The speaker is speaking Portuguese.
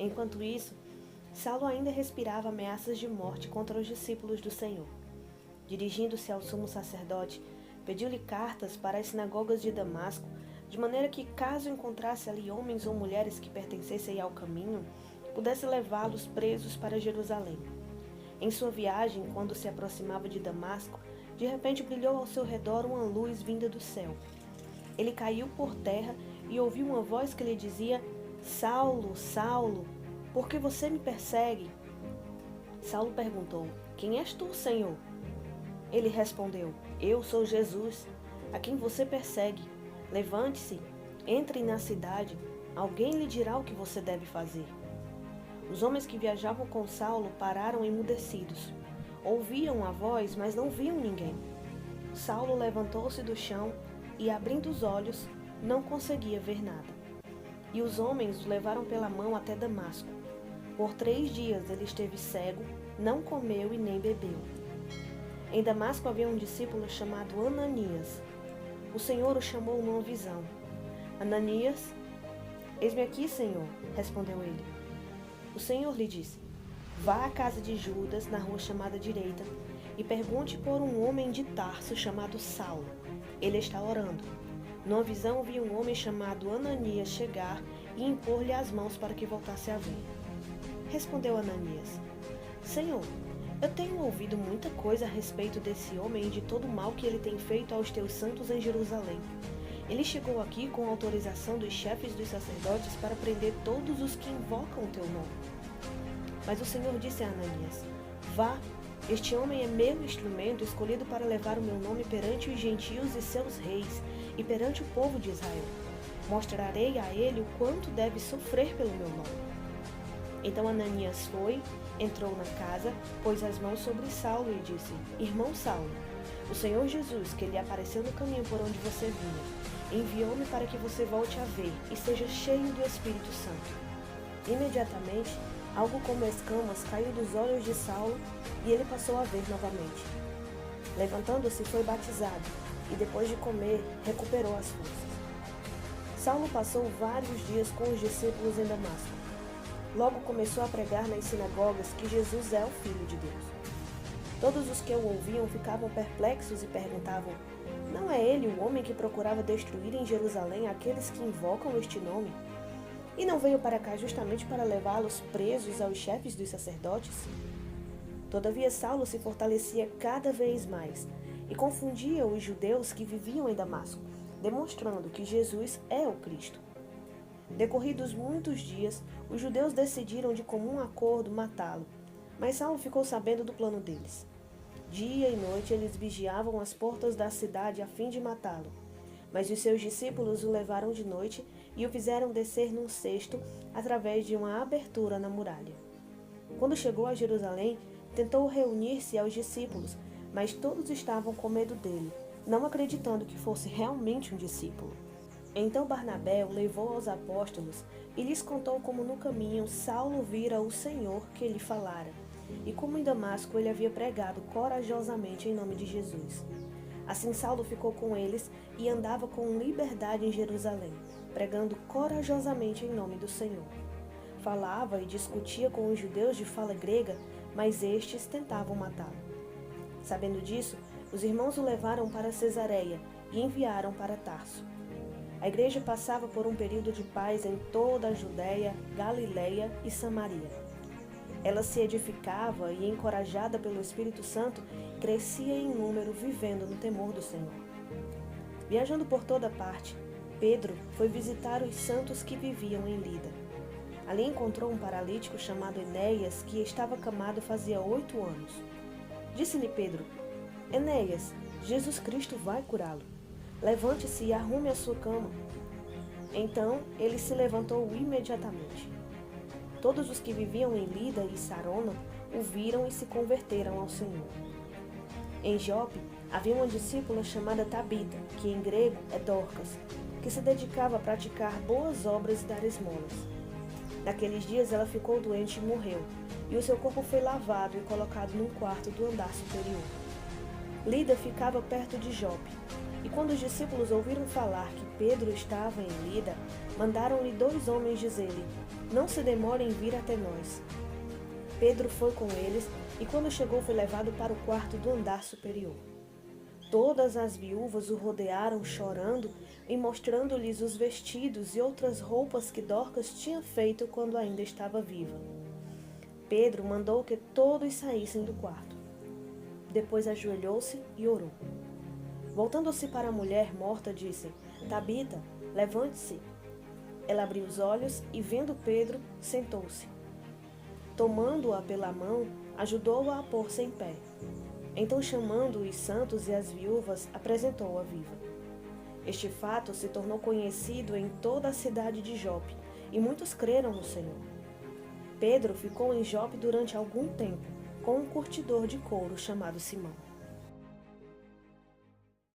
Enquanto isso, Saulo ainda respirava ameaças de morte contra os discípulos do Senhor. Dirigindo-se ao sumo sacerdote, pediu-lhe cartas para as sinagogas de Damasco, de maneira que, caso encontrasse ali homens ou mulheres que pertencessem ao caminho, pudesse levá-los presos para Jerusalém. Em sua viagem, quando se aproximava de Damasco, de repente brilhou ao seu redor uma luz vinda do céu. Ele caiu por terra e ouviu uma voz que lhe dizia: Saulo, Saulo, por que você me persegue? Saulo perguntou: Quem és tu, Senhor? Ele respondeu: Eu sou Jesus, a quem você persegue. Levante-se, entre na cidade, alguém lhe dirá o que você deve fazer. Os homens que viajavam com Saulo pararam emudecidos. Ouviam a voz, mas não viam ninguém. Saulo levantou-se do chão e, abrindo os olhos, não conseguia ver nada. E os homens o levaram pela mão até Damasco. Por 3 dias ele esteve cego, não comeu e nem bebeu. Em Damasco havia um discípulo chamado Ananias. O Senhor o chamou numa visão. Ananias, eis-me aqui, Senhor, respondeu ele. O Senhor lhe disse: Vá à casa de Judas, na rua chamada Direita, e pergunte por um homem de Tarso chamado Saulo. Ele está orando. Numa visão vi um homem chamado Ananias chegar e impor-lhe as mãos para que voltasse a ver. Respondeu Ananias: Senhor, eu tenho ouvido muita coisa a respeito desse homem e de todo o mal que ele tem feito aos teus santos em Jerusalém. Ele chegou aqui com autorização dos chefes dos sacerdotes para prender todos os que invocam o teu nome. Mas o Senhor disse a Ananias: Vá, este homem é meu instrumento escolhido para levar o meu nome perante os gentios e seus reis e perante o povo de Israel. Mostrarei a ele o quanto deve sofrer pelo meu nome. Então Ananias foi, entrou na casa, pôs as mãos sobre Saulo e disse: Irmão Saulo, o Senhor Jesus, que lhe apareceu no caminho por onde você vinha, enviou-me para que você volte a ver e seja cheio do Espírito Santo. Imediatamente, algo como escamas caiu dos olhos de Saulo e ele passou a ver novamente. Levantando-se, foi batizado e, depois de comer, recuperou as forças. Saulo passou vários dias com os discípulos em Damasco. Logo começou a pregar nas sinagogas que Jesus é o Filho de Deus. Todos os que o ouviam ficavam perplexos e perguntavam: Não é ele o homem que procurava destruir em Jerusalém aqueles que invocam este nome? E não veio para cá justamente para levá-los presos aos chefes dos sacerdotes? Todavia Saulo se fortalecia cada vez mais e confundia os judeus que viviam em Damasco, demonstrando que Jesus é o Cristo. Decorridos muitos dias, os judeus decidiram de comum acordo matá-lo, mas Saulo ficou sabendo do plano deles. Dia e noite eles vigiavam as portas da cidade a fim de matá-lo, mas os seus discípulos o levaram de noite e o fizeram descer num cesto através de uma abertura na muralha. Quando chegou a Jerusalém, tentou reunir-se aos discípulos, mas todos estavam com medo dele, não acreditando que fosse realmente um discípulo. Então Barnabé o levou aos apóstolos e lhes contou como no caminho Saulo vira o Senhor que lhe falara, e como em Damasco ele havia pregado corajosamente em nome de Jesus. Assim Saulo ficou com eles e andava com liberdade em Jerusalém, pregando corajosamente em nome do Senhor. Falava e discutia com os judeus de fala grega, mas estes tentavam matá-lo. Sabendo disso, os irmãos o levaram para Cesareia e enviaram para Tarso. A igreja passava por um período de paz em toda a Judéia, Galileia e Samaria. Ela se edificava e, encorajada pelo Espírito Santo, crescia em número, vivendo no temor do Senhor. Viajando por toda parte, Pedro foi visitar os santos que viviam em Lida. Ali encontrou um paralítico chamado Enéas, que estava acamado fazia 8 anos. Disse-lhe Pedro: Enéas, Jesus Cristo vai curá-lo. Levante-se e arrume a sua cama. Então ele se levantou imediatamente. Todos os que viviam em Lida e Sarona o viram e se converteram ao Senhor. Em Jope havia uma discípula chamada Tabita, que em grego é Dorcas, que se dedicava a praticar boas obras e dar esmolas. Naqueles dias ela ficou doente e morreu, e o seu corpo foi lavado e colocado num quarto do andar superior. Lida ficava perto de Jope. E quando os discípulos ouviram falar que Pedro estava em Lida, mandaram-lhe 2 homens dizer-lhe: Não se demore em vir até nós. Pedro foi com eles e quando chegou foi levado para o quarto do andar superior. Todas as viúvas o rodearam chorando e mostrando-lhes os vestidos e outras roupas que Dorcas tinha feito quando ainda estava viva. Pedro mandou que todos saíssem do quarto. Depois ajoelhou-se e orou. Voltando-se para a mulher morta, disse: Tabita, levante-se. Ela abriu os olhos e, vendo Pedro, sentou-se. Tomando-a pela mão, ajudou-a a pôr-se em pé. Então, chamando os santos e as viúvas, apresentou-a viva. Este fato se tornou conhecido em toda a cidade de Jope, e muitos creram no Senhor. Pedro ficou em Jope durante algum tempo, com um curtidor de couro chamado Simão.